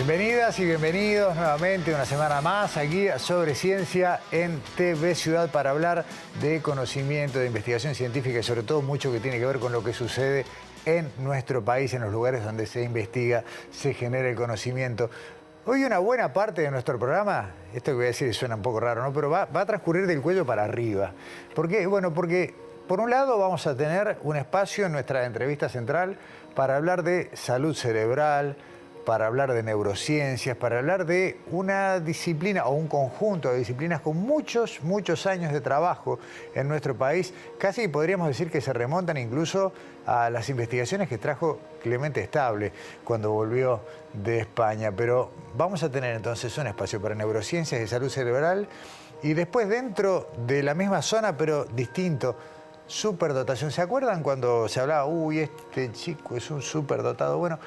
Bienvenidas y bienvenidos nuevamente una semana más aquí a Sobre Ciencia en TV Ciudad para hablar de conocimiento, de investigación científica y sobre todo mucho que tiene que ver con lo que sucede en nuestro país, en los lugares donde se investiga, se genera el conocimiento. Hoy una buena parte de nuestro programa, esto que voy a decir suena un poco raro, ¿no? Pero va a transcurrir del cuello para arriba. ¿Por qué? Bueno, porque por un lado vamos a tener un espacio en nuestra entrevista central para hablar de salud cerebral, para hablar de neurociencias, para hablar de una disciplina o un conjunto de disciplinas con muchos años de trabajo en nuestro país. Casi podríamos decir que se remontan incluso a las investigaciones que trajo Clemente Estable cuando volvió de España. Pero vamos a tener entonces un espacio para neurociencias y salud cerebral y después dentro de la misma zona pero distinto, superdotación. ¿Se acuerdan cuando se hablaba, uy, este chico es un superdotado? Bueno,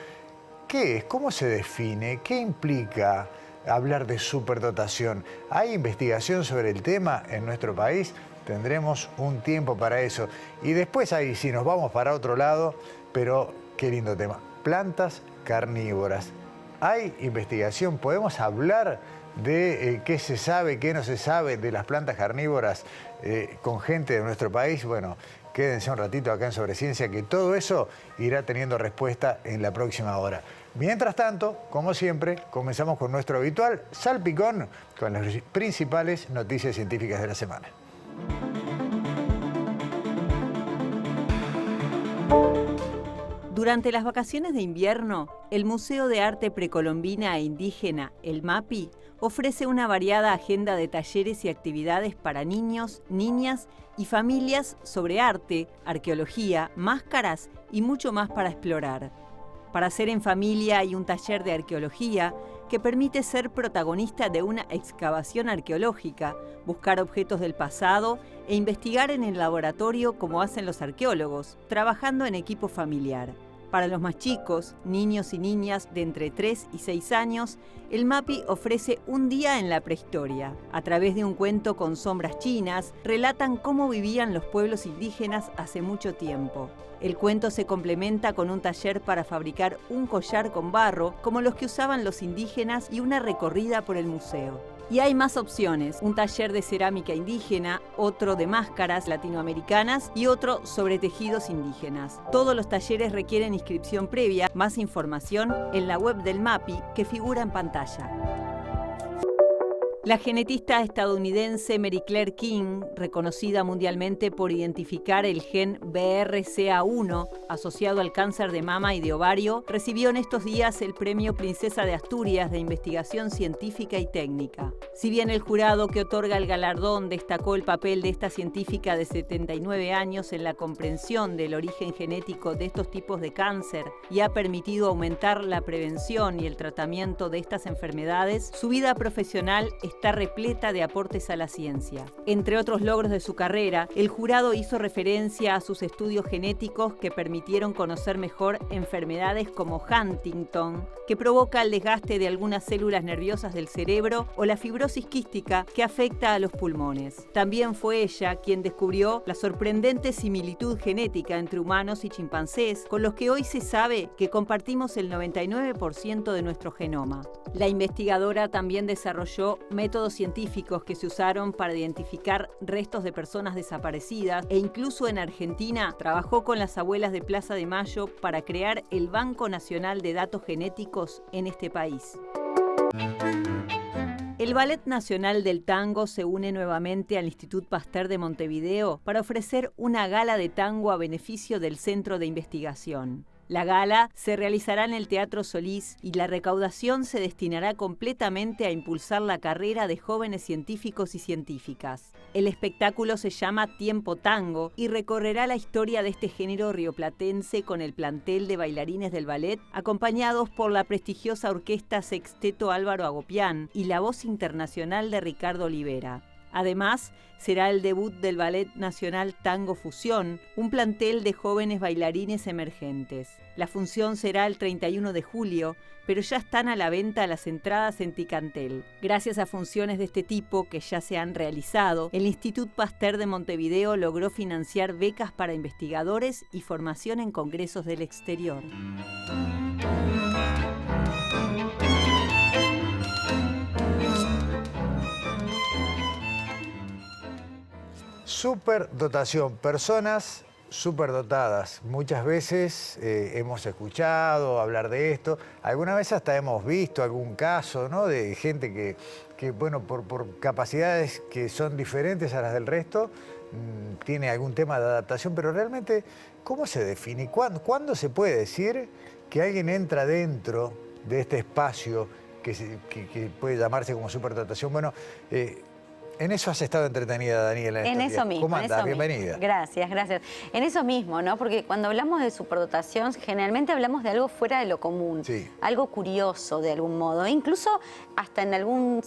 ¿qué es? ¿Cómo se define? ¿Qué implica hablar de superdotación? ¿Hay investigación sobre el tema en nuestro país? Tendremos un tiempo para eso. Y después ahí sí nos vamos para otro lado, pero qué lindo tema. Plantas carnívoras. ¿Hay investigación? ¿Podemos hablar de qué se sabe, qué no se sabe de las plantas carnívoras con gente de nuestro país? Bueno, quédense un ratito acá en Sobre Ciencia, que todo eso irá teniendo respuesta en la próxima hora. Mientras tanto, como siempre, comenzamos con nuestro habitual salpicón con las principales noticias científicas de la semana. Durante las vacaciones de invierno, el Museo de Arte Precolombina e Indígena, el MAPI, ofrece una variada agenda de talleres y actividades para niños, niñas y familias sobre arte, arqueología, máscaras y mucho más para explorar. Para hacer en familia hay un taller de arqueología que permite ser protagonista de una excavación arqueológica, buscar objetos del pasado e investigar en el laboratorio como hacen los arqueólogos, trabajando en equipo familiar. Para los más chicos, niños y niñas de entre 3 y 6 años, el MAPI ofrece un día en la prehistoria. A través de un cuento con sombras chinas, relatan cómo vivían los pueblos indígenas hace mucho tiempo. El cuento se complementa con un taller para fabricar un collar con barro, como los que usaban los indígenas, y una recorrida por el museo. Y hay más opciones, un taller de cerámica indígena, otro de máscaras latinoamericanas y otro sobre tejidos indígenas. Todos los talleres requieren inscripción previa, más información en la web del MAPI que figura en pantalla. La genetista estadounidense Mary Claire King, reconocida mundialmente por identificar el gen BRCA1 asociado al cáncer de mama y de ovario, recibió en estos días el Premio Princesa de Asturias de Investigación Científica y Técnica. Si bien el jurado que otorga el galardón destacó el papel de esta científica de 79 años en la comprensión del origen genético de estos tipos de cáncer y ha permitido aumentar la prevención y el tratamiento de estas enfermedades, su vida profesional está repleta de aportes a la ciencia. Entre otros logros de su carrera, el jurado hizo referencia a sus estudios genéticos que permitieron conocer mejor enfermedades como Huntington, que provoca el desgaste de algunas células nerviosas del cerebro, o la fibrosis quística, que afecta a los pulmones. También fue ella quien descubrió la sorprendente similitud genética entre humanos y chimpancés, con los que hoy se sabe que compartimos el 99% de nuestro genoma. La investigadora también desarrolló métodos científicos que se usaron para identificar restos de personas desaparecidas e incluso en Argentina trabajó con las abuelas de Plaza de Mayo para crear el Banco Nacional de Datos Genéticos en este país. El Ballet Nacional del Tango se une nuevamente al Institut Pasteur de Montevideo para ofrecer una gala de tango a beneficio del Centro de Investigación. La gala se realizará en el Teatro Solís y la recaudación se destinará completamente a impulsar la carrera de jóvenes científicos y científicas. El espectáculo se llama Tiempo Tango y recorrerá la historia de este género rioplatense con el plantel de bailarines del ballet, acompañados por la prestigiosa orquesta Sexteto Álvaro Agopián y la voz internacional de Ricardo Olivera. Además, será el debut del Ballet Nacional Tango Fusión, un plantel de jóvenes bailarines emergentes. La función será el 31 de julio, pero ya están a la venta las entradas en Ticantel. Gracias a funciones de este tipo que ya se han realizado, el Institut Pasteur de Montevideo logró financiar becas para investigadores y formación en congresos del exterior. Superdotación, personas superdotadas. Muchas veces hemos escuchado hablar de esto, alguna vez hasta hemos visto algún caso, ¿no?, de gente que bueno, por capacidades que son diferentes a las del resto, tiene algún tema de adaptación, pero realmente, ¿cómo se define? ¿Cuándo se puede decir que alguien entra dentro de este espacio que puede llamarse como superdotación? Bueno, en eso has estado entretenida, Daniela. En eso mismo. ¿Cómo andás? Bienvenida. Gracias, gracias. En eso mismo, ¿no? Porque cuando hablamos de superdotación, generalmente hablamos de algo fuera de lo común, sí, algo curioso de algún modo, incluso hasta en algún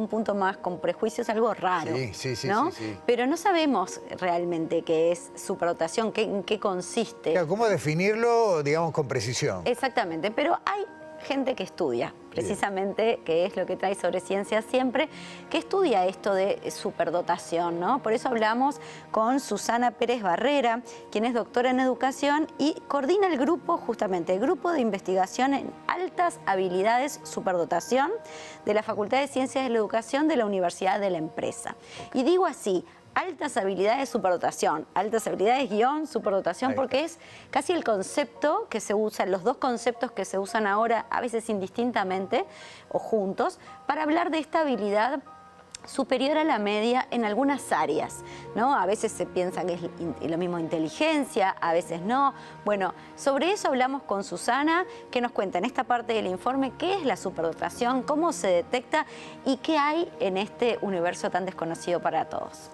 punto más con prejuicios, algo raro, sí, ¿no? Sí. Pero no sabemos realmente qué es superdotación, en qué consiste. Claro, ¿cómo definirlo, digamos, con precisión? Exactamente, pero hay gente que estudia, precisamente, que es lo que trae Sobre Ciencia siempre, que estudia esto de superdotación, ¿no? Por eso hablamos con Susana Pérez Barrera, quien es doctora en educación y coordina el grupo, justamente, el grupo de investigación en altas habilidades superdotación de la Facultad de Ciencias de la Educación de la Universidad de la Empresa. Y digo así, altas habilidades superdotación, altas habilidades guión superdotación, porque es casi el concepto que se usa, los dos conceptos que se usan ahora, a veces indistintamente o juntos, para hablar de esta habilidad superior a la media en algunas áreas, ¿no? A veces se piensa que es lo mismo inteligencia, a veces no. Bueno, sobre eso hablamos con Susana, que nos cuenta en esta parte del informe qué es la superdotación, cómo se detecta y qué hay en este universo tan desconocido para todos.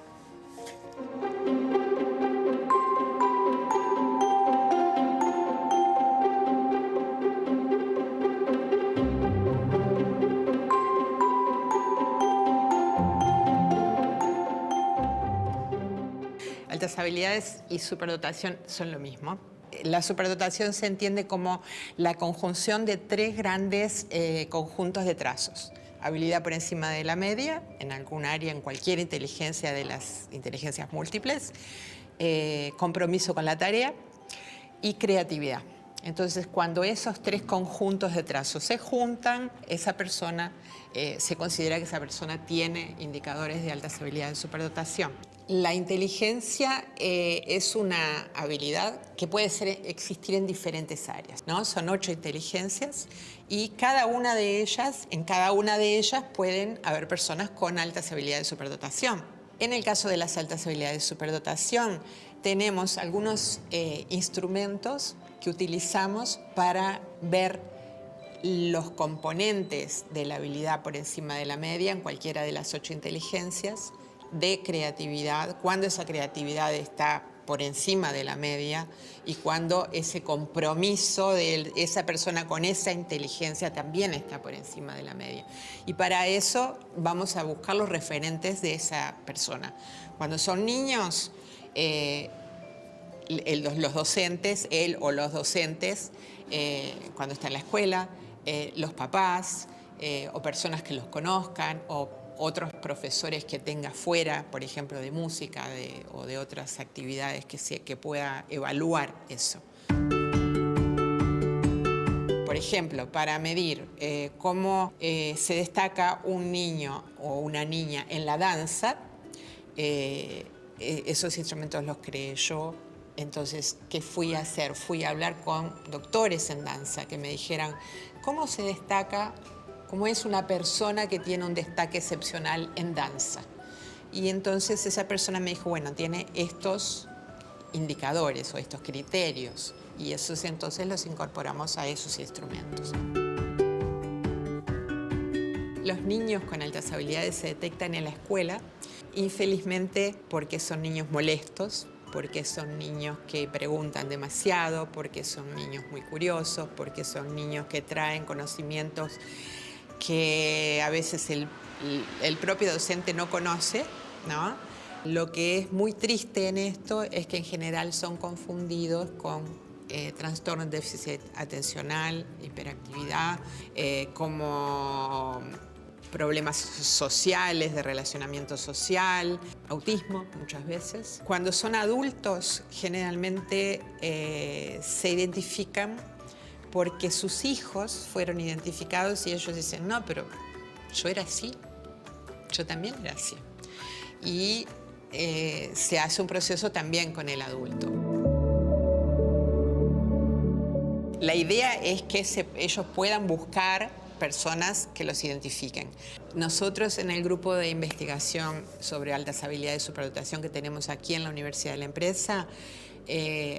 Altas habilidades y superdotación son lo mismo. La superdotación se entiende como la conjunción de tres grandes conjuntos de trazos. Habilidad por encima de la media, en algún área, en cualquier inteligencia de las inteligencias múltiples, compromiso con la tarea y creatividad. Entonces, cuando esos tres conjuntos de trazos se juntan, esa persona, se considera que esa persona tiene indicadores de altas habilidades de superdotación. La inteligencia es una habilidad que puede existir en diferentes áreas, ¿no? Son 8 inteligencias y en cada una de ellas pueden haber personas con altas habilidades de superdotación. En el caso de las altas habilidades de superdotación, tenemos algunos instrumentos que utilizamos para ver los componentes de la habilidad por encima de la media en cualquiera de las 8 inteligencias, de creatividad, cuando esa creatividad está por encima de la media y cuando ese compromiso de esa persona con esa inteligencia también está por encima de la media. Y para eso vamos a buscar los referentes de esa persona. Cuando son niños, los docentes, él o los docentes, cuando está en la escuela, los papás o personas que los conozcan o otros profesores que tenga fuera, por ejemplo, de música o de otras actividades que pueda evaluar eso. Por ejemplo, para medir cómo se destaca un niño o una niña en la danza, esos instrumentos los creé yo. Entonces, ¿qué fui a hacer? Fui a hablar con doctores en danza que me dijeran cómo se destaca, cómo es una persona que tiene un destaque excepcional en danza. Y entonces esa persona me dijo, bueno, tiene estos indicadores o estos criterios. Y esos entonces los incorporamos a esos instrumentos. Los niños con altas habilidades se detectan en la escuela, infelizmente porque son niños molestos, porque son niños que preguntan demasiado, porque son niños muy curiosos, porque son niños que traen conocimientos que a veces el propio docente no conoce, ¿no? Lo que es muy triste en esto es que en general son confundidos con trastornos de déficit atencional, hiperactividad, como problemas sociales, de relacionamiento social, autismo muchas veces. Cuando son adultos, generalmente se identifican porque sus hijos fueron identificados y ellos dicen, no, pero yo era así, yo también era así. Y se hace un proceso también con el adulto. La idea es que ellos puedan buscar personas que los identifiquen. Nosotros en el grupo de investigación sobre altas habilidades de superdotación que tenemos aquí en la Universidad de la Empresa,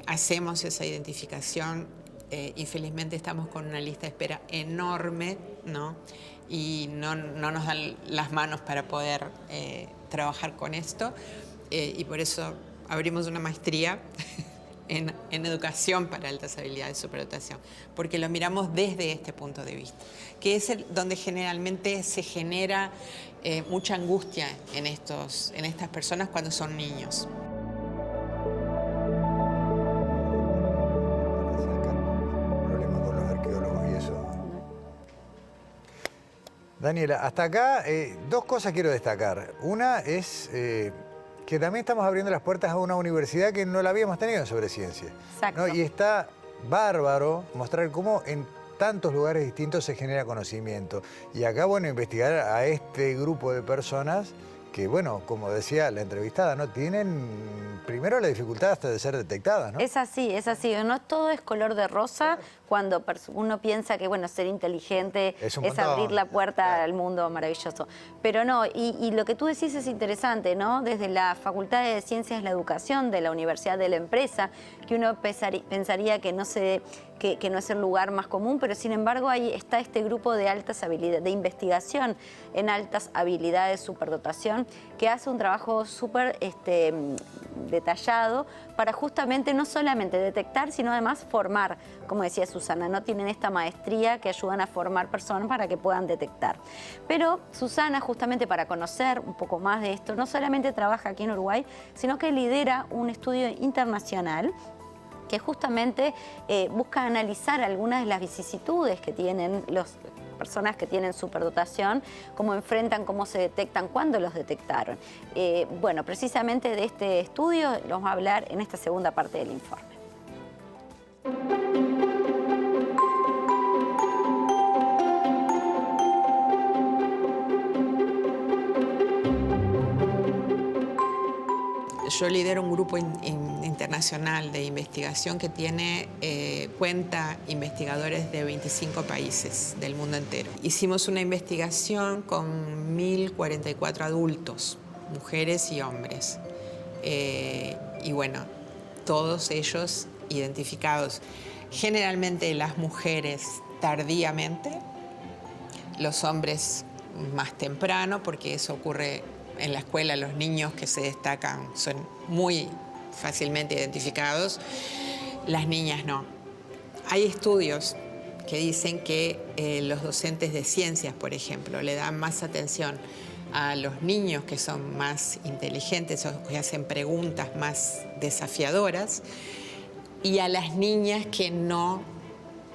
hacemos esa identificación. Infelizmente estamos con una lista de espera enorme, ¿no? Y no nos dan las manos para poder trabajar con esto, y por eso abrimos una maestría en educación para altas habilidades de superdotación, porque lo miramos desde este punto de vista, que es donde generalmente se genera mucha angustia en estas personas cuando son niños. Problemas con los arqueólogos y eso. Daniela, hasta acá dos cosas quiero destacar. Una es que también estamos abriendo las puertas a una universidad que no la habíamos tenido en Sobreciencia. Exacto. ¿No? Y está bárbaro mostrar cómo en tantos lugares distintos se genera conocimiento. Y acá, bueno, investigar a este grupo de personas que, bueno, como decía la entrevistada, ¿no? Tienen primero la dificultad hasta de ser detectadas, ¿no? Es así, es así. No todo es color de rosa cuando uno piensa que, bueno, ser inteligente es abrir la puerta al mundo maravilloso. Pero no, y lo que tú decís es interesante, ¿no? Desde la Facultad de Ciencias de la Educación de la Universidad de la Empresa, que uno pensaría que no es el lugar más común, pero sin embargo ahí está este grupo de altas habilidades, de investigación en altas habilidades, superdotación, que hace un trabajo súper detallado para justamente no solamente detectar, sino además formar, como decía Susana, no tienen esta maestría que ayudan a formar personas para que puedan detectar. Pero Susana, justamente para conocer un poco más de esto, no solamente trabaja aquí en Uruguay, sino que lidera un estudio internacional que justamente busca analizar algunas de las vicisitudes que tienen las personas que tienen superdotación, cómo enfrentan, cómo se detectan, cuándo los detectaron. Bueno, precisamente de este estudio los vamos a hablar en esta segunda parte del informe. Yo lidero un grupo internacional de investigación que cuenta investigadores de 25 países del mundo entero. Hicimos una investigación con 1.044 adultos, mujeres y hombres. Y bueno, todos ellos identificados. Generalmente las mujeres tardíamente, los hombres más temprano, porque eso ocurre en la escuela. Los niños que se destacan son muy fácilmente identificados, las niñas no. Hay estudios que dicen que los docentes de ciencias, por ejemplo, le dan más atención a los niños que son más inteligentes o que hacen preguntas más desafiadoras, y a las niñas que no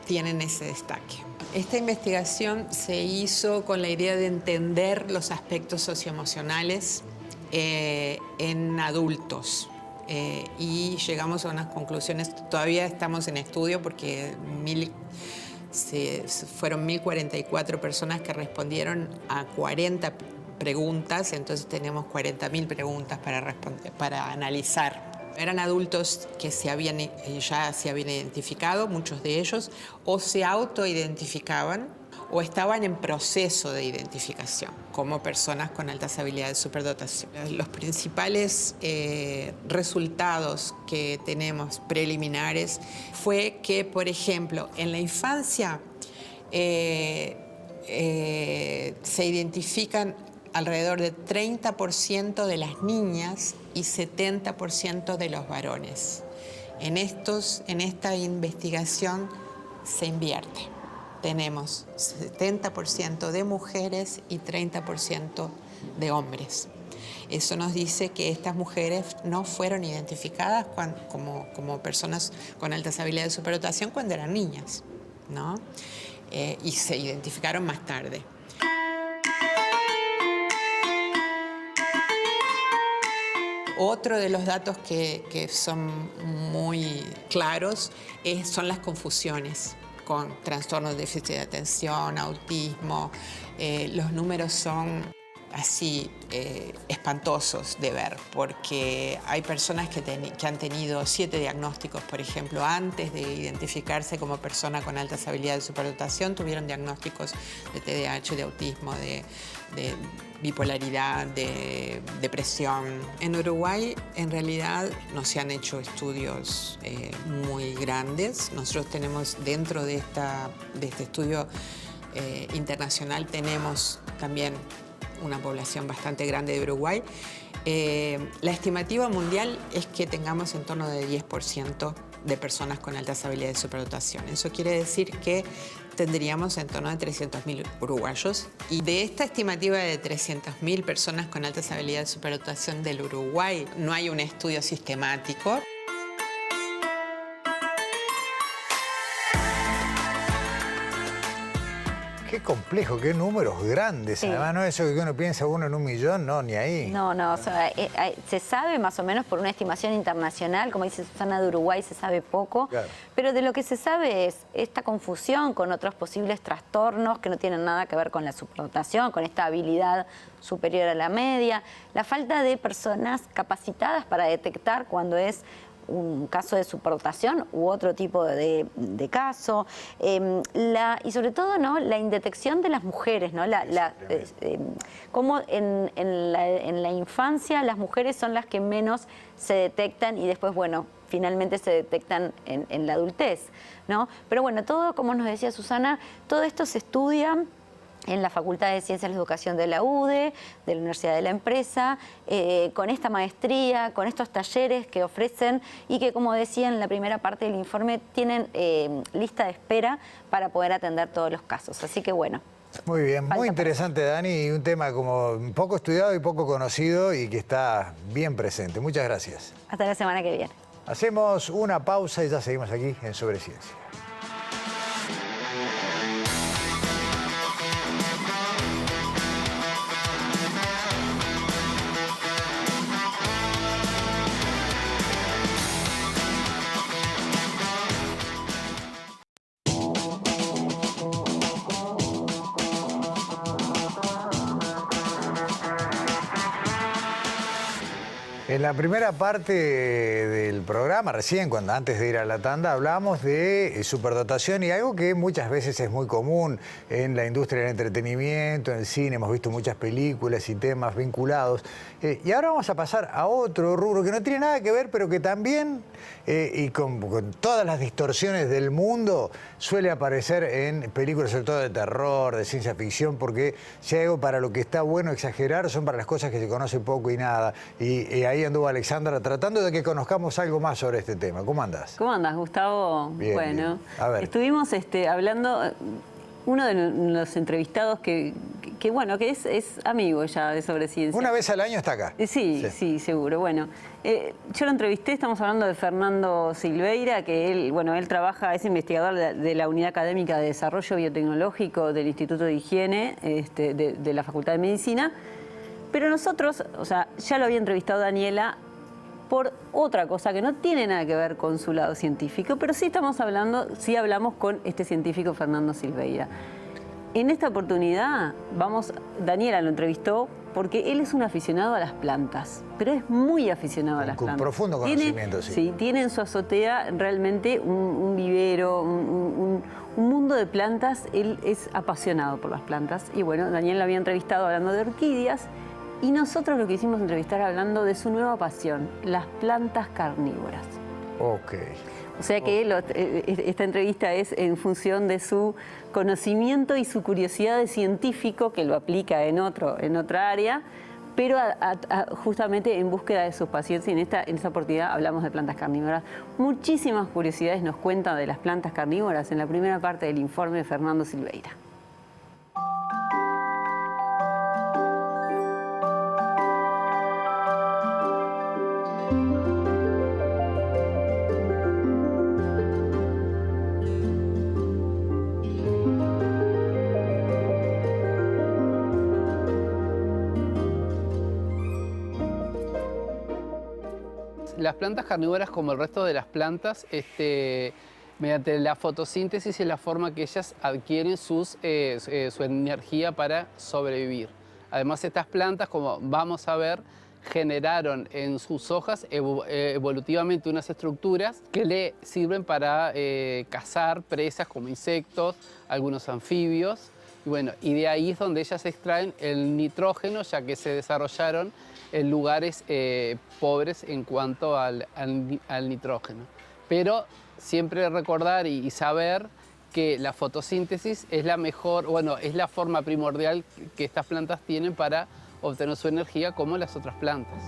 tienen ese destaque. Esta investigación se hizo con la idea de entender los aspectos socioemocionales en adultos, y llegamos a unas conclusiones. Todavía estamos en estudio porque fueron 1.044 personas que respondieron a 40 preguntas, entonces tenemos 40.000 preguntas para analizar. Eran adultos que ya se habían identificado, muchos de ellos, o se autoidentificaban o estaban en proceso de identificación como personas con altas habilidades de superdotación. Los principales resultados que tenemos preliminares fue que, por ejemplo, en la infancia se identifican alrededor de 30% de las niñas y 70% de los varones. En esta investigación se invierte. Tenemos 70% de mujeres y 30% de hombres. Eso nos dice que estas mujeres no fueron identificadas como personas con altas habilidades de superdotación cuando eran niñas, ¿no? Y se identificaron más tarde. Otro de los datos que son muy claros son las confusiones con trastornos de déficit de atención, autismo. Los números son así espantosos de ver, porque hay personas que han tenido 7 diagnósticos, por ejemplo, antes de identificarse como persona con altas habilidades de superdotación, tuvieron diagnósticos de TDAH, de autismo, de bipolaridad, de depresión. En Uruguay, en realidad, no se han hecho estudios muy grandes. Nosotros tenemos, dentro de este estudio internacional, tenemos también una población bastante grande de Uruguay. La estimativa mundial es que tengamos en torno de 10% de personas con altas habilidades de superdotación. Eso quiere decir que tendríamos en torno de 300.000 uruguayos. Y de esta estimativa de 300.000 personas con altas habilidades de superdotación del Uruguay, no hay un estudio sistemático. Qué complejo, qué números grandes. Sí. Además, no es eso que uno piensa en 1 millón, no, ni ahí. No, o sea, se sabe más o menos por una estimación internacional, como dice Susana, de Uruguay se sabe poco, claro. Pero de lo que se sabe es esta confusión con otros posibles trastornos que no tienen nada que ver con la superdotación, con esta habilidad superior a la media, la falta de personas capacitadas para detectar cuando es un caso de superdotación u otro tipo de caso, y sobre todo, ¿no?, la indetección de las mujeres, ¿no? Cómo en la infancia las mujeres son las que menos se detectan y después, bueno, finalmente se detectan en la adultez, ¿no? Pero bueno, todo, como nos decía Susana, todo esto se estudia en la Facultad de Ciencias de la Educación de la UDE, de la Universidad de la Empresa, con esta maestría, con estos talleres que ofrecen y que, como decía en la primera parte del informe, tienen lista de espera para poder atender todos los casos. Así que bueno. Muy bien, muy interesante, Dani, y un tema como poco estudiado y poco conocido y que está bien presente. Muchas gracias. Hasta la semana que viene. Hacemos una pausa y ya seguimos aquí en Sobre Ciencia. En la primera parte del programa, recién, antes de ir a la tanda, hablamos de superdotación y algo que muchas veces es muy común en la industria del entretenimiento, en el cine, hemos visto muchas películas y temas vinculados. Y ahora vamos a pasar a otro rubro que no tiene nada que ver, pero que también, y con todas las distorsiones del mundo, suele aparecer en películas, sobre todo de terror, de ciencia ficción, porque si hay algo para lo que está bueno exagerar, son para las cosas que se conoce poco y nada. Y ahí anduvo Alexandra tratando de que conozcamos algo más sobre este tema. ¿Cómo andás? ¿Cómo andás, Gustavo? Bien, bueno, bien. A ver. Estuvimos hablando, uno de los entrevistados que es amigo ya de Sobre Ciencia. Una vez al año está acá. Sí, seguro. Bueno, yo lo entrevisté, estamos hablando de Fernando Silveira, que él trabaja, es investigador de la Unidad Académica de Desarrollo Biotecnológico del Instituto de Higiene de la Facultad de Medicina. Pero nosotros, o sea, ya lo había entrevistado Daniela por otra cosa que no tiene nada que ver con su lado científico, pero sí hablamos con este científico Fernando Silveira. En esta oportunidad, Daniela lo entrevistó porque él es un aficionado a las plantas, pero es muy aficionado a las plantas. Con profundo conocimiento, sí. Sí, tiene en su azotea realmente un vivero, un mundo de plantas. Él es apasionado por las plantas. Y bueno, Daniel lo había entrevistado hablando de orquídeas. Y nosotros lo quisimos entrevistar hablando de su nueva pasión, las plantas carnívoras. Ok. O sea que esta entrevista es en función de su conocimiento y su curiosidad de científico, que lo aplica en otra área, pero justamente en búsqueda de sus pacientes. Y en esta oportunidad hablamos de plantas carnívoras. Muchísimas curiosidades nos cuentan de las plantas carnívoras en la primera parte del informe de Fernando Silveira. Las plantas carnívoras, como el resto de las plantas, mediante la fotosíntesis es la forma que ellas adquieren su energía para sobrevivir. Además, estas plantas, como vamos a ver, generaron en sus hojas evolutivamente unas estructuras que le sirven para cazar presas como insectos, algunos anfibios. Y bueno, y de ahí es donde ellas extraen el nitrógeno, ya que se desarrollaron en lugares pobres en cuanto al nitrógeno. Pero siempre recordar y saber que la fotosíntesis es la mejor, bueno, es la forma primordial que estas plantas tienen para obtener su energía, como las otras plantas.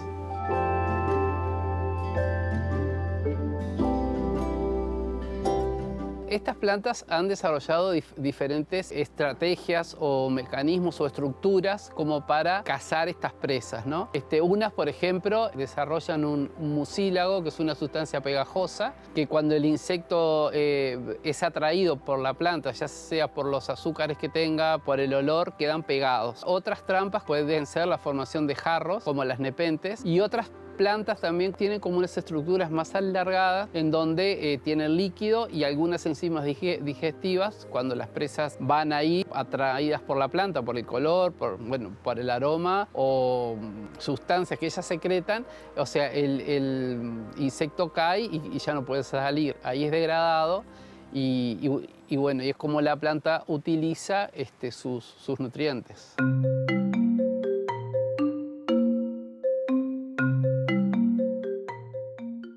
Estas plantas han desarrollado diferentes estrategias o mecanismos o estructuras como para cazar estas presas, ¿no? Unas, por ejemplo, desarrollan un mucílago, que es una sustancia pegajosa, que cuando el insecto es atraído por la planta, ya sea por los azúcares que tenga, por el olor, quedan pegados. Otras trampas pueden ser la formación de jarros, como las nepentes, y otras plantas también tienen como unas estructuras más alargadas en donde tienen líquido y algunas enzimas digestivas. Cuando las presas van ahí atraídas por la planta, por el color, por el aroma o sustancias que ellas secretan, o sea, el insecto cae y ya no puede salir. Ahí es degradado y bueno, y es como la planta utiliza sus nutrientes.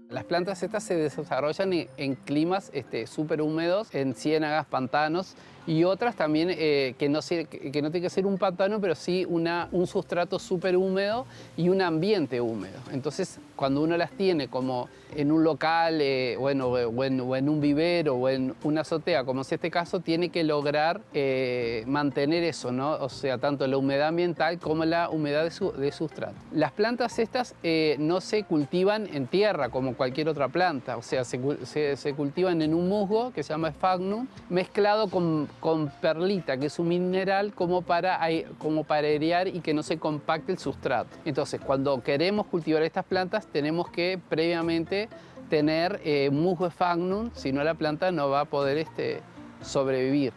Las plantas estas se desarrollan en climas súper húmedos, en ciénagas, pantanos, y otras también que no tiene que ser un pantano, pero sí un sustrato súper húmedo y un ambiente húmedo. Entonces, cuando uno las tiene como en un local, o en un vivero o en una azotea, como es este caso, tiene que lograr mantener eso, ¿no? O sea, tanto la humedad ambiental como la humedad de sustrato. Las plantas estas no se cultivan en tierra como cualquier otra planta, o sea, se cultivan en un musgo que se llama sphagnum, mezclado con perlita, que es un mineral como para airear y que no se compacte el sustrato. Entonces, cuando queremos cultivar estas plantas, tenemos que previamente tener musgo sphagnum, si no la planta no va a poder sobrevivir.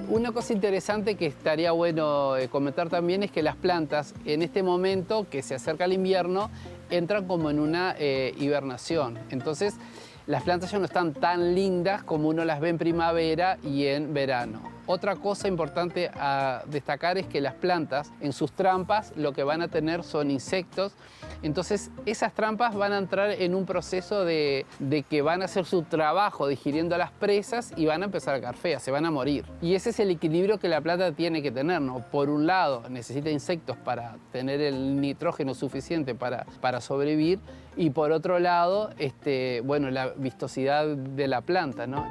Una cosa interesante que estaría bueno comentar también es que las plantas en este momento que se acerca el invierno entran como en una hibernación. Entonces las plantas ya no están tan lindas como uno las ve en primavera y en verano. Otra cosa importante a destacar es que las plantas en sus trampas lo que van a tener son insectos. Entonces esas trampas van a entrar en un proceso de que van a hacer su trabajo digiriendo a las presas y van a empezar a quedar feas, se van a morir. Y ese es el equilibrio que la planta tiene que tener, ¿no? Por un lado necesita insectos para tener el nitrógeno suficiente para sobrevivir, y por otro lado, bueno, la vistosidad de la planta, ¿no?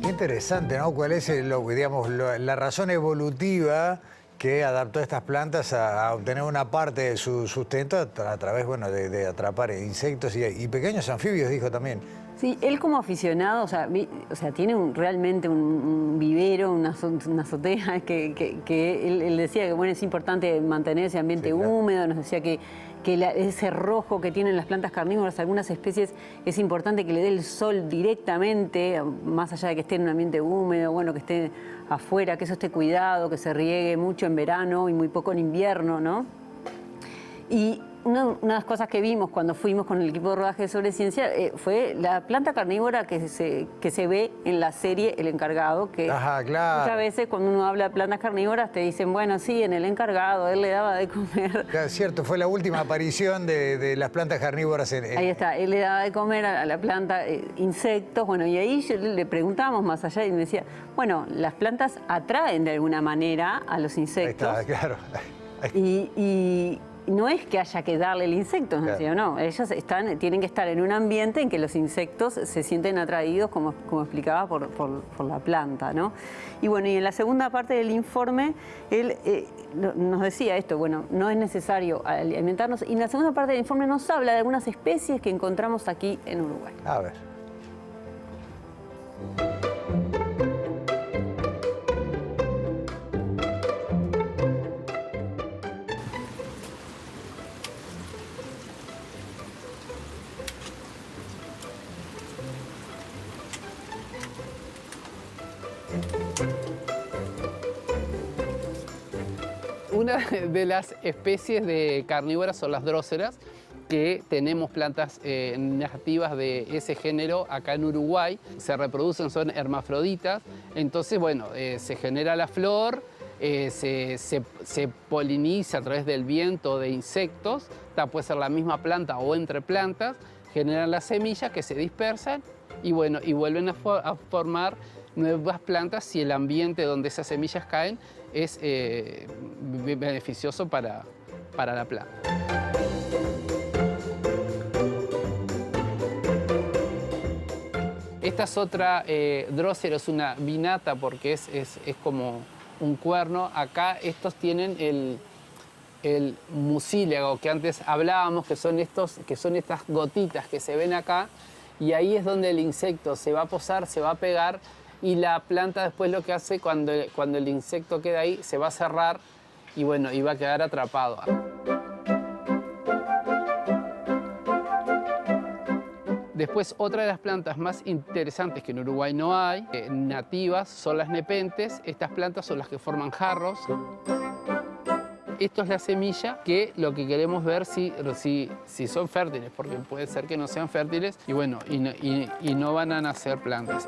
Interesante, ¿no? ¿Cuál es la razón evolutiva que adaptó a estas plantas a obtener una parte de su sustento a través, bueno, de atrapar insectos y pequeños anfibios, dijo también? Sí, él como aficionado, o sea tiene realmente un vivero, una azotea, que él decía que bueno, es importante mantener ese ambiente húmedo, nos decía que ese rojo que tienen las plantas carnívoras, algunas especies, es importante que le dé el sol directamente, más allá de que esté en un ambiente húmedo, bueno, que esté afuera, que eso esté cuidado, que se riegue mucho en verano y muy poco en invierno, ¿no? Y una de las cosas que vimos cuando fuimos con el equipo de rodaje sobre ciencia fue la planta carnívora que se ve en la serie El Encargado, que muchas veces cuando uno habla de plantas carnívoras te dicen, bueno, sí, en El Encargado, él le daba de comer. Es cierto, fue la última aparición de las plantas carnívoras. Ahí está, él le daba de comer a la planta insectos, bueno, y ahí le preguntábamos más allá y me decía, bueno, las plantas atraen de alguna manera a los insectos. Ahí está, claro. Y no es que haya que darle el insecto, ¿no? Claro. No, ellos tienen que estar en un ambiente en que los insectos se sienten atraídos, como explicaba, por la planta, ¿no? Y bueno, y en la segunda parte del informe, él nos decía esto, bueno, no es necesario alimentarnos, y en la segunda parte del informe nos habla de algunas especies que encontramos aquí en Uruguay. A ver. Una de las especies de carnívoras son las dróseras, que tenemos plantas nativas de ese género acá en Uruguay. Se reproducen, son hermafroditas. Entonces, bueno, se genera la flor, se poliniza a través del viento de insectos. Puede ser la misma planta o entre plantas. Generan las semillas que se dispersan y, bueno, y vuelven a formar nuevas plantas si el ambiente donde esas semillas caen es beneficioso para la planta. Esta es otra drósera, es una vinata porque es como un cuerno. Acá estos tienen el mucílago que antes hablábamos, que son estas gotitas que se ven acá, y ahí es donde el insecto se va a posar, se va a pegar, y la planta después lo que hace cuando el insecto queda ahí, se va a cerrar y, bueno, y va a quedar atrapado. Después, otra de las plantas más interesantes que en Uruguay no hay, nativas, son las nepentes. Estas plantas son las que forman jarros. Esto es la semilla, que lo que queremos ver si son fértiles, porque puede ser que no sean fértiles y, bueno, y no van a nacer plantas.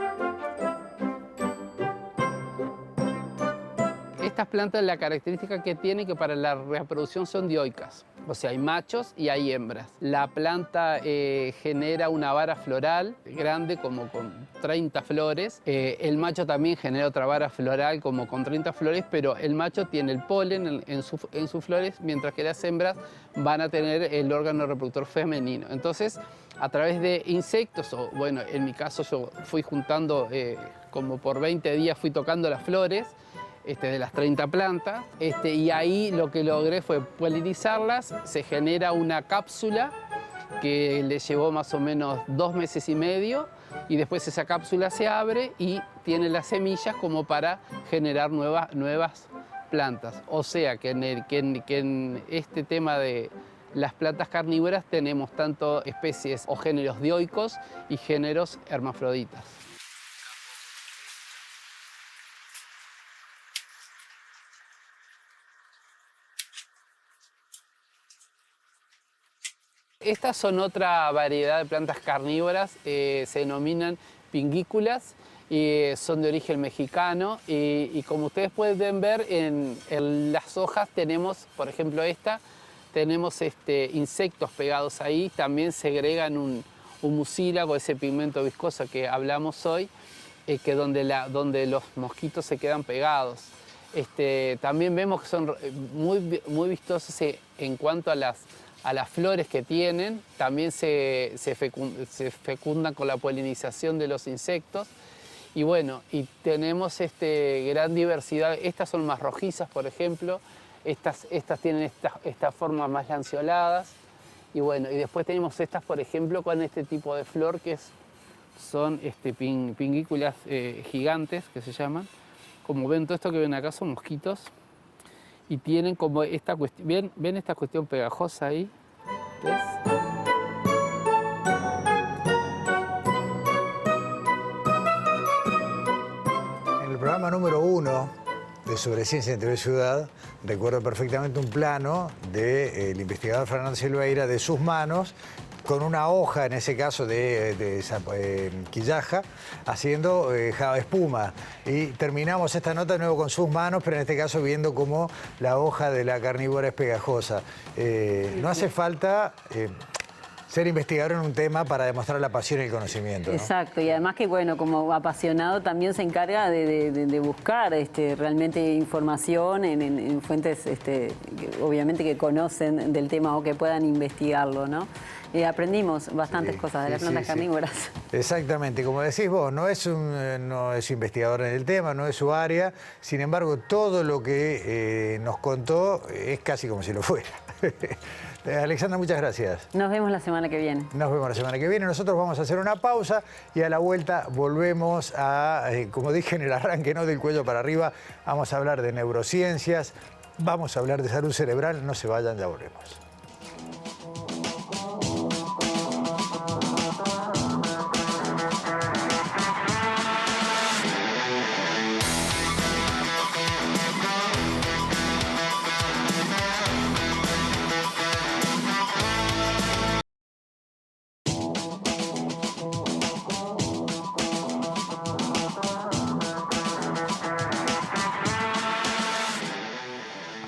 Estas plantas, la característica que tienen, que para la reproducción son dioicas. O sea, hay machos y hay hembras. La planta genera una vara floral grande, como con 30 flores. El macho también genera otra vara floral como con 30 flores, pero el macho tiene el polen en sus flores, mientras que las hembras van a tener el órgano reproductor femenino. Entonces, a través de insectos, o bueno, en mi caso yo fui juntando, como por 20 días fui tocando las flores, de las 30 plantas, y ahí lo que logré fue polinizarlas. Se genera una cápsula que le llevó más o menos 2 meses y medio, y después esa cápsula se abre y tiene las semillas como para generar nuevas plantas. O sea que en este tema de las plantas carnívoras tenemos tanto especies o géneros dioicos y géneros hermafroditas. Estas son otra variedad de plantas carnívoras, se denominan pingículas, y son de origen mexicano, y como ustedes pueden ver en las hojas tenemos, por ejemplo tenemos insectos pegados ahí, también segregan un mucílago, ese pigmento viscoso que hablamos hoy, que donde los mosquitos se quedan pegados. También vemos que son muy vistosos en cuanto a las flores que tienen. También se fecundan con la polinización de los insectos. Y bueno, y tenemos gran diversidad. Estas son más rojizas, por ejemplo. Estas tienen estas formas más lanceoladas. Y bueno, y después tenemos estas, por ejemplo, con este tipo de flor que son pingículas gigantes, que se llaman. Como ven, todo esto que ven acá son mosquitos. Y tienen como esta cuestión, ¿ven esta cuestión pegajosa ahí? ¿Ves? En el programa número 1 de Sobre Ciencia en TV Ciudad, recuerdo perfectamente un plano del investigador Fernando Silveira, de sus manos, con una hoja, en ese caso de quillaja, haciendo espuma. Y terminamos esta nota de nuevo con sus manos, pero en este caso viendo cómo la hoja de la carnívora es pegajosa. No hace falta ser investigador en un tema para demostrar la pasión y el conocimiento, ¿no? Exacto, y además que, bueno, como apasionado también se encarga de buscar realmente información en fuentes, obviamente, que conocen del tema o que puedan investigarlo, ¿no? Aprendimos bastantes cosas de las plantas carnívoras. Exactamente, como decís vos, no es investigador en el tema, no es su área, sin embargo, todo lo que nos contó es casi como si lo fuera. Alexandra, muchas gracias. Nos vemos la semana que viene. Nos vemos la semana que viene. Nosotros vamos a hacer una pausa y a la vuelta volvemos a, como dije en el arranque, no del cuello para arriba, vamos a hablar de neurociencias, vamos a hablar de salud cerebral. No se vayan, ya volvemos.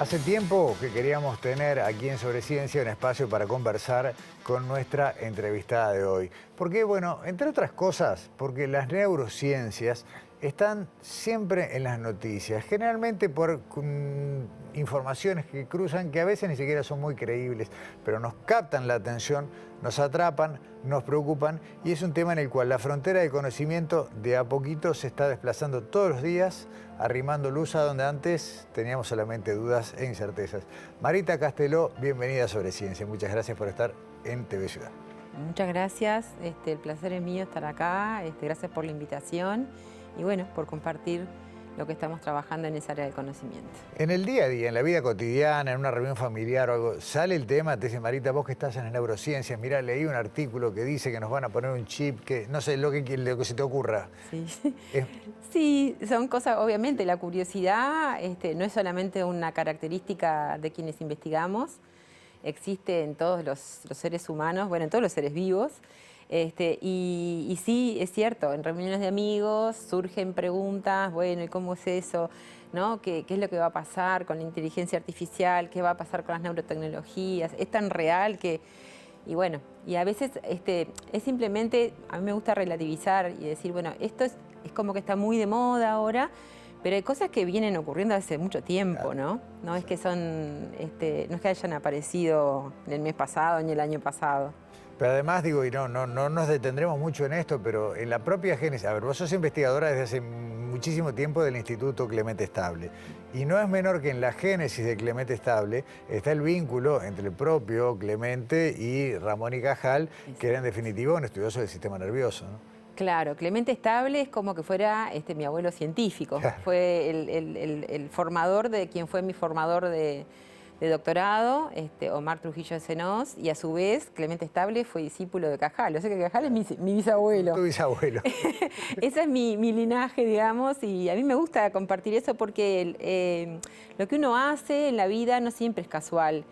Hace tiempo que queríamos tener aquí en Sobre Ciencia un espacio para conversar con nuestra entrevistada de hoy. Porque, bueno, entre otras cosas, porque las neurociencias están siempre en las noticias, generalmente por informaciones que cruzan, que a veces ni siquiera son muy creíbles, pero nos captan la atención, nos atrapan, nos preocupan, y es un tema en el cual la frontera del conocimiento de a poquito se está desplazando todos los días, arrimando luz a donde antes teníamos solamente dudas e incertezas. Marita Casteló, bienvenida a Sobre Ciencia. Muchas gracias por estar en TV Ciudad. Muchas gracias, el placer es mío estar acá, gracias por la invitación y bueno, por compartir lo que estamos trabajando en esa área del conocimiento. En el día a día, en la vida cotidiana, en una reunión familiar o algo, sale el tema, te dice Marita, vos que estás en las neurociencias, mirá, leí un artículo que dice que nos van a poner un chip, que no sé, lo que se te ocurra. Sí, sí, son cosas, obviamente, la curiosidad no es solamente una característica de quienes investigamos, existe en todos los seres humanos, bueno, en todos los seres vivos. Y sí, es cierto, en reuniones de amigos surgen preguntas, bueno, ¿y cómo es eso? ¿No? ¿Qué es lo que va a pasar con la inteligencia artificial? ¿Qué va a pasar con las neurotecnologías? Es tan real que... Y bueno, y a veces es simplemente, a mí me gusta relativizar y decir, bueno, esto es como que está muy de moda ahora, pero hay cosas que vienen ocurriendo hace mucho tiempo, ¿no? No es que son, no es que hayan aparecido en el mes pasado ni el año pasado. Pero además, digo, y no nos detendremos mucho en esto, pero en la propia génesis, a ver, vos sos investigadora desde hace muchísimo tiempo del Instituto Clemente Estable, y no es menor que en la génesis de Clemente Estable está el vínculo entre el propio Clemente y Ramón y Cajal, que era en definitiva un estudioso del sistema nervioso, ¿no? Claro, Clemente Estable es como que fuera mi abuelo científico, claro. Fue el formador de quien fue mi formador de doctorado, Omar Trujillo de Cenós, y a su vez Clemente Estable fue discípulo de Cajal. O sea que Cajal es mi bisabuelo. Tu bisabuelo. Ese es mi linaje, digamos, y a mí me gusta compartir eso porque lo que uno hace en la vida no siempre es casual.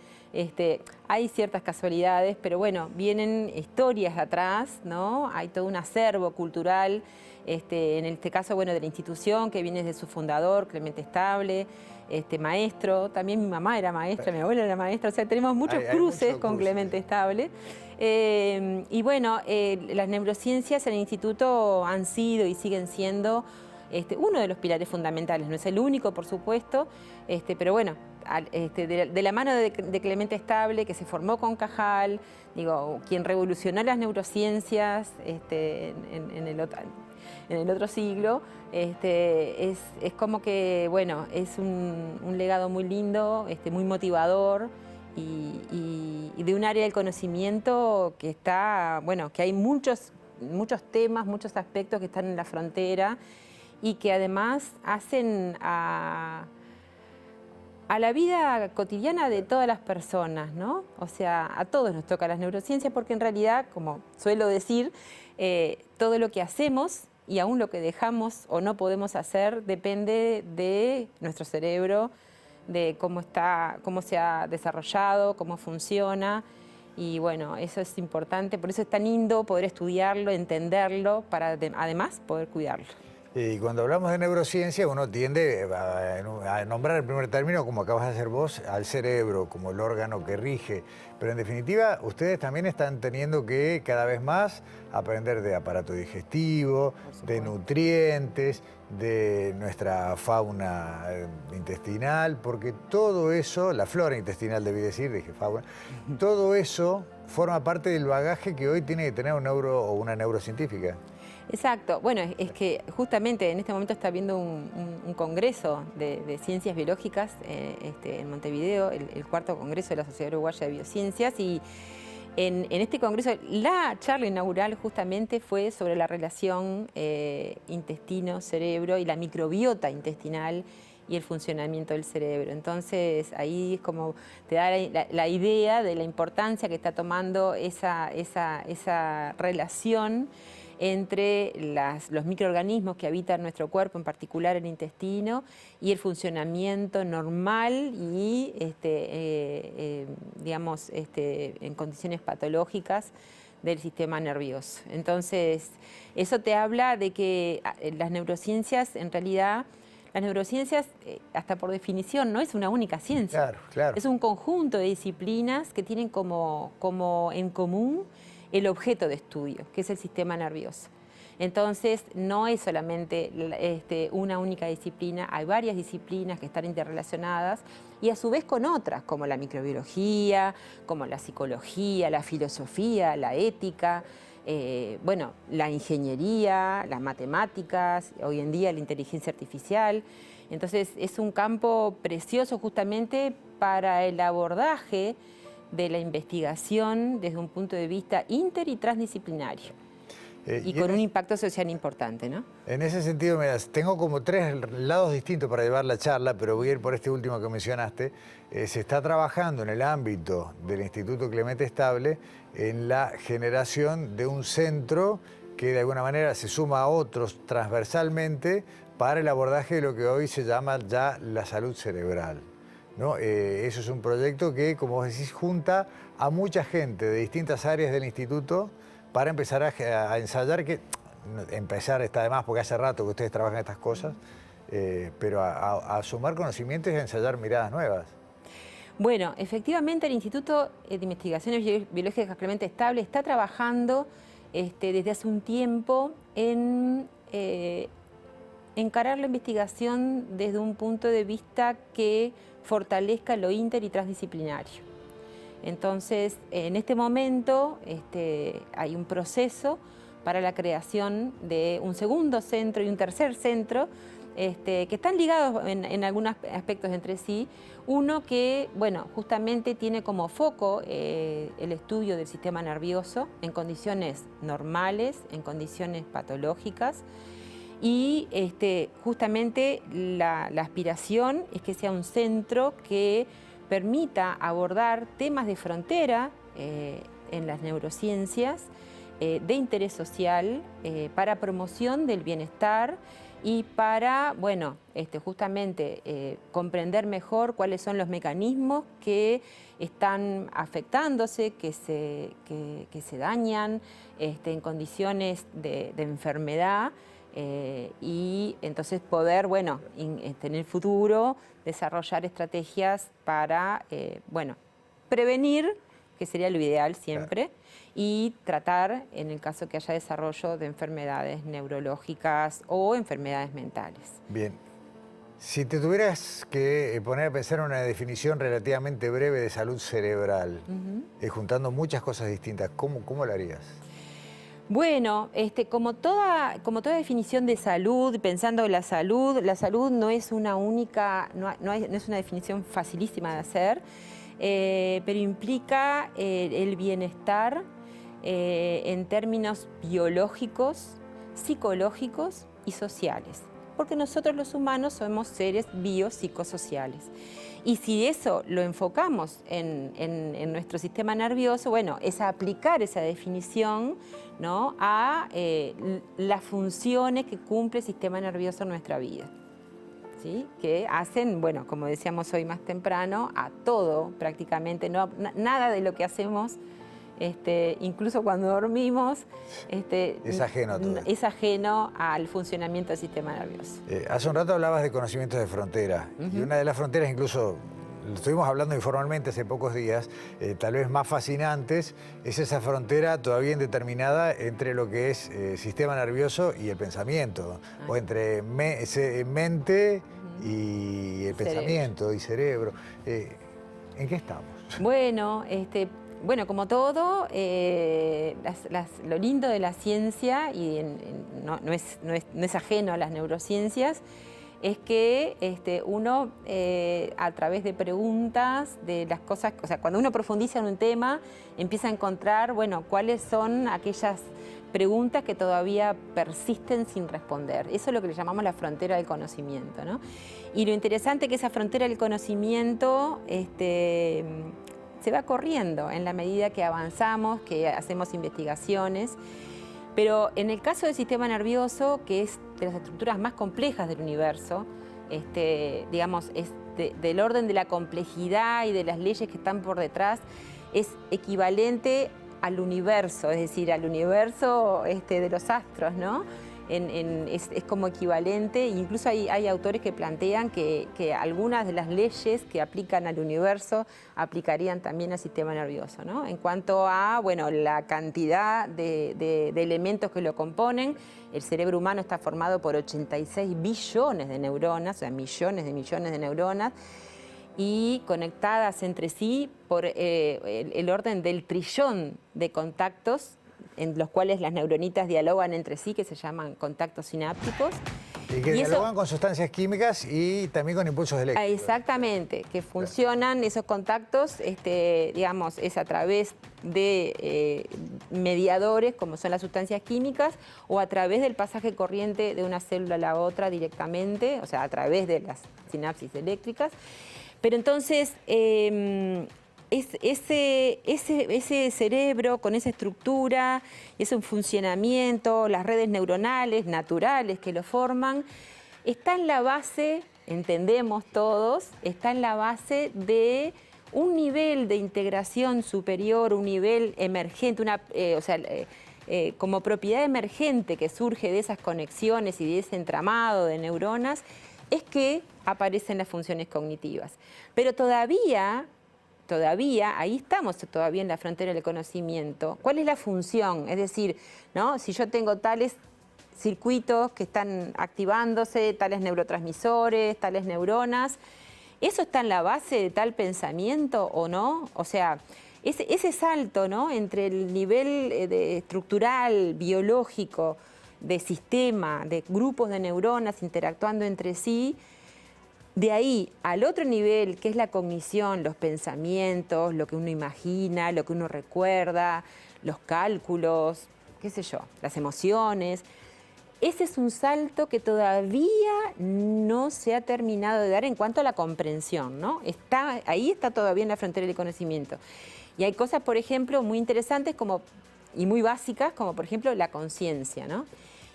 Hay ciertas casualidades, pero bueno, vienen historias atrás, ¿no? Hay todo un acervo cultural, en este caso, bueno, de la institución que viene de su fundador, Clemente Estable, maestro, también mi mamá era maestra, mi abuela era maestra, o sea, tenemos muchos cruces con Clemente Estable. Y bueno, las neurociencias en el instituto han sido y siguen siendo uno de los pilares fundamentales, no es el único, por supuesto, pero bueno, de la mano de Clemente Estable, que se formó con Cajal, digo, quien revolucionó las neurociencias en el otro siglo, es como que, bueno, es un legado muy lindo, muy motivador y de un área del conocimiento que está, bueno, que hay muchos temas, muchos aspectos que están en la frontera y que además hacen a la vida cotidiana de todas las personas, ¿no? O sea, a todos nos toca las neurociencias porque en realidad, como suelo decir, todo lo que hacemos y aún lo que dejamos o no podemos hacer depende de nuestro cerebro, de cómo se ha desarrollado, cómo funciona. Y bueno, eso es importante, por eso es tan lindo poder estudiarlo, entenderlo, para además poder cuidarlo. Y cuando hablamos de neurociencia, uno tiende a nombrar el primer término, como acabas de hacer vos, al cerebro, como el órgano que rige. Pero en definitiva, ustedes también están teniendo que cada vez más aprender de aparato digestivo, de nutrientes, de nuestra fauna intestinal, porque todo eso, la flora intestinal debí decir, dije fauna, todo eso forma parte del bagaje que hoy tiene que tener un neuro o una neurocientífica. Exacto. Bueno, es que justamente en este momento está habiendo un congreso de ciencias biológicas en Montevideo, el cuarto congreso de la Sociedad Uruguaya de Biociencias, y en este congreso la charla inaugural justamente fue sobre la relación intestino-cerebro y la microbiota intestinal y el funcionamiento del cerebro. Entonces ahí es como te da la idea de la importancia que está tomando esa relación entre los microorganismos que habitan nuestro cuerpo, en particular el intestino, y el funcionamiento normal y, digamos, en condiciones patológicas del sistema nervioso. Entonces, eso te habla de que las neurociencias, en realidad, las neurociencias, hasta por definición, no es una única ciencia. Claro, claro. Es un conjunto de disciplinas que tienen como en común el objeto de estudio, que es el sistema nervioso. Entonces, no es solamente una única disciplina, hay varias disciplinas que están interrelacionadas y a su vez con otras, como la microbiología, como la psicología, la filosofía, la ética, la ingeniería, las matemáticas, hoy en día la inteligencia artificial. Entonces, es un campo precioso justamente para el abordaje de la investigación desde un punto de vista inter y transdisciplinario. Y con un impacto social importante, ¿no? En ese sentido, mira, tengo como 3 lados distintos para llevar la charla, pero voy a ir por este último que mencionaste. Se está trabajando en el ámbito del Instituto Clemente Estable en la generación de un centro que de alguna manera se suma a otros transversalmente para el abordaje de lo que hoy se llama ya la salud cerebral, ¿no? Eso es un proyecto que, como vos decís, junta a mucha gente de distintas áreas del instituto para empezar a ensayar, que empezar está de más porque hace rato que ustedes trabajan estas cosas, pero a sumar conocimientos y a ensayar miradas nuevas. Bueno, efectivamente el Instituto de Investigaciones Biológicas Clemente Estable está trabajando desde hace un tiempo en encarar la investigación desde un punto de vista que fortalezca lo inter y transdisciplinario. Entonces, en este momento hay un proceso para la creación de un segundo centro y un tercer centro que están ligados en algunos aspectos entre sí. Uno que, bueno, justamente tiene como foco el estudio del sistema nervioso en condiciones normales, en condiciones patológicas. Y justamente la aspiración es que sea un centro que permita abordar temas de frontera en las neurociencias, de interés social, para promoción del bienestar y para, bueno, justamente comprender mejor cuáles son los mecanismos que están afectándose, que se dañan en condiciones de enfermedad. Y entonces poder, bueno, en el futuro desarrollar estrategias para, prevenir, que sería lo ideal siempre, y tratar, en el caso que haya desarrollo de enfermedades neurológicas o enfermedades mentales. Bien. Si te tuvieras que poner a pensar en una definición relativamente breve de salud cerebral, juntando muchas cosas distintas, ¿cómo lo harías? Bueno, como toda definición de salud, pensando en la salud no es una única, no es una definición facilísima de hacer, pero implica el bienestar en términos biológicos, psicológicos y sociales. Porque nosotros los humanos somos seres biopsicosociales. Y si eso lo enfocamos en nuestro sistema nervioso, bueno, es aplicar esa definición, ¿no?, a las funciones que cumple el sistema nervioso en nuestra vida, ¿sí? Que hacen, bueno, como decíamos hoy más temprano, a todo prácticamente, nada de lo que hacemos, incluso cuando dormimos, es ajeno a todo. Es ajeno al funcionamiento del sistema nervioso. Hace un rato hablabas de conocimientos de frontera, y una de las fronteras, incluso lo estuvimos hablando informalmente hace pocos días, tal vez más fascinantes, es esa frontera todavía indeterminada entre lo que es sistema nervioso y el pensamiento, o entre mente y el pensamiento y cerebro. ¿En qué estamos? Bueno, como todo, lo lindo de la ciencia, y no es ajeno a las neurociencias, es que uno, a través de preguntas, de las cosas, o sea, cuando uno profundiza en un tema, empieza a encontrar, bueno, cuáles son aquellas preguntas que todavía persisten sin responder. Eso es lo que le llamamos la frontera del conocimiento, ¿no? Y lo interesante es que esa frontera del conocimiento se va corriendo en la medida que avanzamos, que hacemos investigaciones. Pero en el caso del sistema nervioso, que es de las estructuras más complejas del universo, digamos, es del orden de la complejidad y de las leyes que están por detrás, es equivalente al universo, es decir, al universo de los astros, ¿no? es como equivalente. Incluso hay autores que plantean que algunas de las leyes que aplican al universo aplicarían también al sistema nervioso, ¿no? En cuanto a, bueno, la cantidad de elementos que lo componen, el cerebro humano está formado por 86 billones de neuronas, o sea, millones de neuronas, y conectadas entre sí por el orden del trillón de contactos en los cuales las neuronitas dialogan entre sí, que se llaman contactos sinápticos. Y que dialogan con sustancias químicas y también con impulsos eléctricos. Exactamente, que funcionan esos contactos, digamos, es a través de mediadores, como son las sustancias químicas, o a través del pasaje corriente de una célula a la otra directamente, o sea, a través de las sinapsis eléctricas. Pero entonces, ese cerebro con esa estructura, ese funcionamiento, las redes neuronales naturales que lo forman, está en la base, entendemos todos, está en la base de un nivel de integración superior, un nivel emergente, como propiedad emergente que surge de esas conexiones y de ese entramado de neuronas, es que aparecen las funciones cognitivas. Pero todavía, ahí estamos todavía en la frontera del conocimiento. ¿Cuál es la función? Es decir, ¿no? Si yo tengo tales circuitos que están activándose, tales neurotransmisores, tales neuronas, ¿eso está en la base de tal pensamiento o no? O sea, ese salto, ¿no?, entre el nivel estructural, biológico, de sistema, de grupos de neuronas interactuando entre sí, de ahí al otro nivel, que es la cognición, los pensamientos, lo que uno imagina, lo que uno recuerda, los cálculos, qué sé yo, las emociones. Ese es un salto que todavía no se ha terminado de dar en cuanto a la comprensión, ¿no? Ahí está todavía en la frontera del conocimiento. Y hay cosas, por ejemplo, muy interesantes y muy básicas, como por ejemplo la conciencia, ¿no?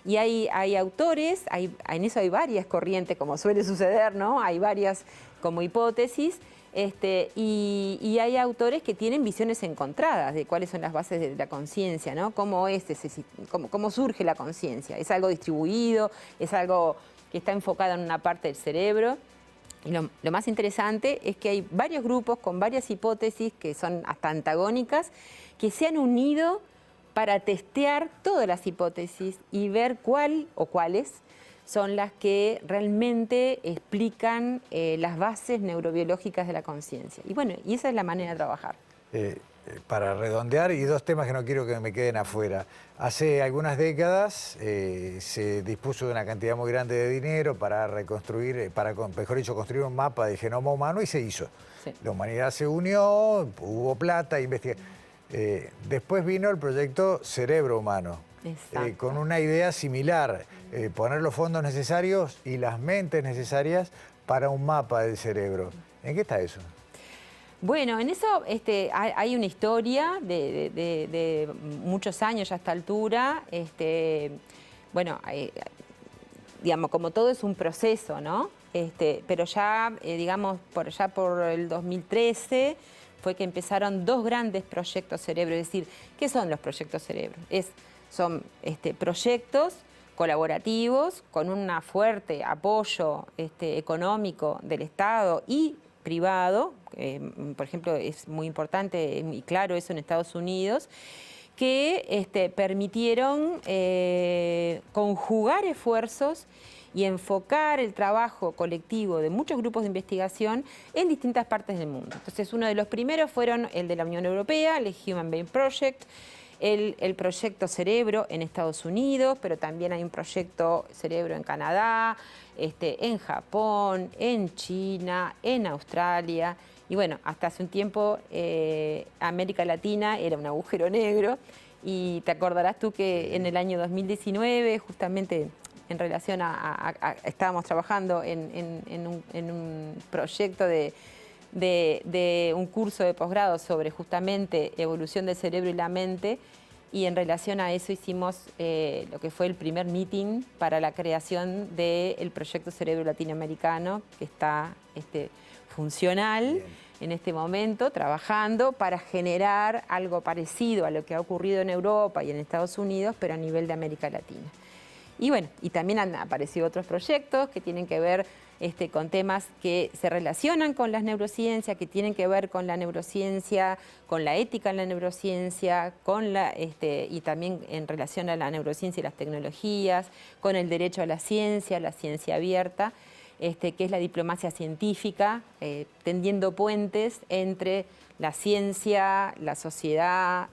Y hay autores, en eso hay varias corrientes, como suele suceder, ¿no? Hay varias como hipótesis, y hay autores que tienen visiones encontradas de cuáles son las bases de la conciencia, ¿no? Cómo surge la conciencia. ¿Es algo distribuido? ¿Es algo que está enfocado en una parte del cerebro? Y lo más interesante es que hay varios grupos con varias hipótesis que son hasta antagónicas, que se han unido para testear todas las hipótesis y ver cuál o cuáles son las que realmente explican las bases neurobiológicas de la conciencia. Y bueno, y esa es la manera de trabajar. Para redondear, y dos temas que no quiero que me queden afuera. Hace algunas décadas se dispuso de una cantidad muy grande de dinero para reconstruir, mejor dicho, construir un mapa del genoma humano, y se hizo. Sí. La humanidad se unió, hubo plata, investigación. Después vino el proyecto Cerebro Humano, con una idea similar, poner los fondos necesarios y las mentes necesarias para un mapa del cerebro. ¿En qué está eso? Bueno, en eso hay una historia de muchos años ya a esta altura. Bueno, digamos, como todo es un proceso, ¿no? Pero ya, digamos, por el 2013... fue que empezaron dos grandes proyectos cerebro. Es decir, ¿qué son los proyectos cerebro? Son proyectos colaborativos con un fuerte apoyo económico del Estado y privado. Por ejemplo, es muy importante y claro eso en Estados Unidos, que permitieron conjugar esfuerzos y enfocar el trabajo colectivo de muchos grupos de investigación en distintas partes del mundo. Entonces, uno de los primeros fueron el de la Unión Europea, el Human Brain Project, el proyecto Cerebro en Estados Unidos, pero también hay un proyecto Cerebro en Canadá, en Japón, en China, en Australia. Y bueno, hasta hace un tiempo América Latina era un agujero negro, y te acordarás tú que en el año 2019, justamente en relación estábamos trabajando en un proyecto de un curso de posgrado sobre justamente evolución del cerebro y la mente, y en relación a eso hicimos lo que fue el primer meeting para la creación del proyecto Cerebro Latinoamericano, que está funcional. Bien. En este momento, trabajando para generar algo parecido a lo que ha ocurrido en Europa y en Estados Unidos, pero a nivel de América Latina. Y bueno, y también han aparecido otros proyectos que tienen que ver con temas que se relacionan con las neurociencias, que tienen que ver con la neurociencia, con la ética en la neurociencia, y también en relación a la neurociencia y las tecnologías, con el derecho a la ciencia abierta, que es la diplomacia científica, tendiendo puentes entre la ciencia, la sociedad,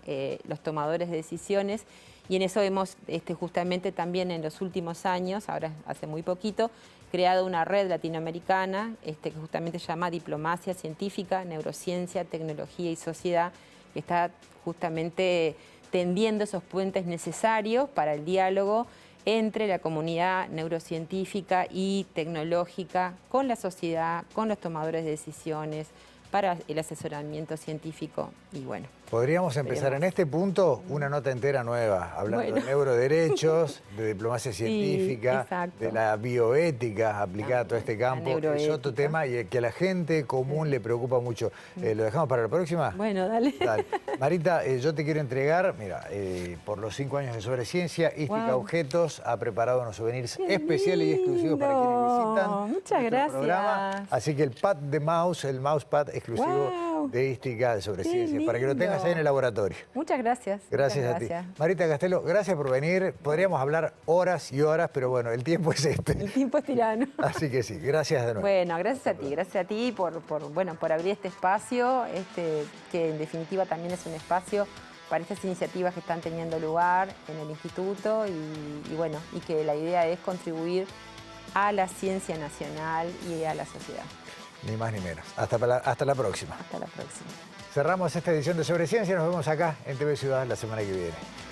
los tomadores de decisiones. Y en eso hemos justamente también en los últimos años, ahora hace muy poquito, creado una red latinoamericana que justamente se llama Diplomacia Científica, Neurociencia, Tecnología y Sociedad, que está justamente tendiendo esos puentes necesarios para el diálogo entre la comunidad neurocientífica y tecnológica con la sociedad, con los tomadores de decisiones, para el asesoramiento científico y bueno. Podríamos empezar en este punto una nota entera nueva, hablando de neuroderechos, de diplomacia científica, de la bioética aplicada a todo este campo. Es otro tema y que a la gente común le preocupa mucho. ¿Lo dejamos para la próxima? Bueno, dale. Marita, yo te quiero entregar, mira, por los 5 años de Sobreciencia, Ística Objetos ha preparado unos souvenirs especiales y exclusivos para quienes visitan Muchas gracias. programa. Así que el pad de mouse, el mousepad exclusivo de Ística de Sobreciencia, para que lo tengas ahí en el laboratorio. Muchas gracias. Gracias a ti. Marita Castelo, gracias por venir. Podríamos hablar horas y horas, pero bueno, el tiempo es este. El tiempo es tirano. Así que sí, gracias de nuevo. Bueno, gracias a ti por abrir este espacio, que en definitiva también es un espacio para estas iniciativas que están teniendo lugar en el instituto y bueno, y que la idea es contribuir a la ciencia nacional y a la sociedad. Ni más ni menos. Hasta la próxima. Hasta la próxima. Cerramos esta edición de Sobreciencia. Nos vemos acá en TV Ciudad la semana que viene.